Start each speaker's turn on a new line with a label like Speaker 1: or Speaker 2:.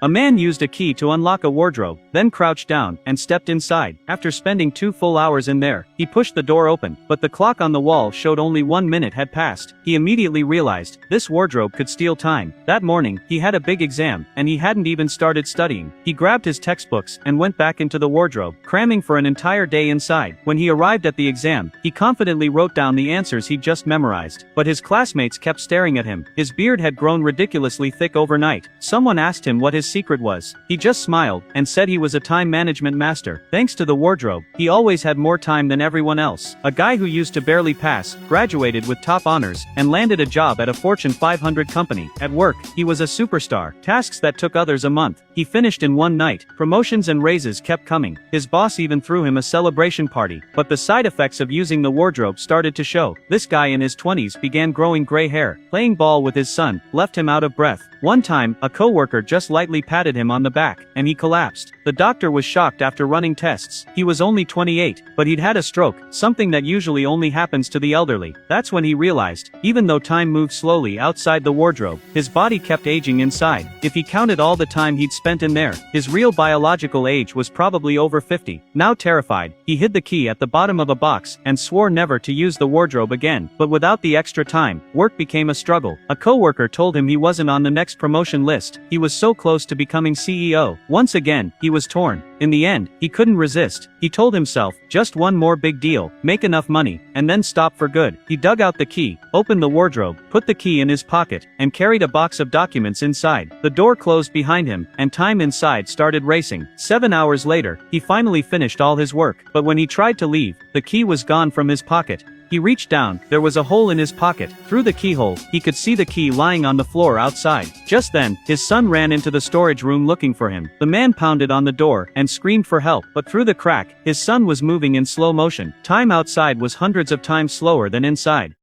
Speaker 1: A man used a key to unlock a wardrobe, then crouched down and stepped inside. After spending 2 full hours in there, he pushed the door open, but the clock on the wall showed only 1 minute had passed. He immediately realized this wardrobe could steal time. That morning, he had a big exam, and he hadn't even started studying. He grabbed his textbooks and went back into the wardrobe, cramming for an entire day inside. When he arrived at the exam, he confidently wrote down the answers he'd just memorized. But his classmates kept staring at him. His beard had grown ridiculously thick overnight. Someone asked him what his secret was. He just smiled and said he was a time management master. Thanks to the wardrobe, he always had more time than everyone else. A guy who used to barely pass, graduated with top honors, and landed a job at a Fortune 500 company. At work, he was a superstar. Tasks that took others a month, he finished in one night. Promotions and raises kept coming. His boss even threw him a celebration party. But the side effects of using the wardrobe started to show. This guy in his 20s began growing gray hair. Playing ball with his son left him out of breath. One time, a coworker just lightly patted him on the back, and he collapsed. The doctor was shocked after running tests. He was only 28, but he'd had a stroke, something that usually only happens to the elderly. That's when he realized, even though time moved slowly outside the wardrobe, his body kept aging inside. If he counted all the time he'd spent in there, his real biological age was probably over 50. Now terrified, he hid the key at the bottom of a box and swore never to use the wardrobe again. But without the extra time, work became a struggle. A coworker told him he wasn't on the next promotion list. He was so close to becoming CEO. Once again, he was torn. In the end, he couldn't resist. He told himself, just one more big deal, make enough money, and then stop for good. He dug out the key, opened the wardrobe, put the key in his pocket, and carried a box of documents inside. The door closed behind him, and time inside started racing. 7 hours later, he finally finished all his work. But when he tried to leave, the key was gone from his pocket. He reached down, there was a hole in his pocket. Through the keyhole, he could see the key lying on the floor outside. Just then, his son ran into the storage room looking for him. The man pounded on the door and screamed for help, but through the crack, his son was moving in slow motion. Time outside was hundreds of times slower than inside.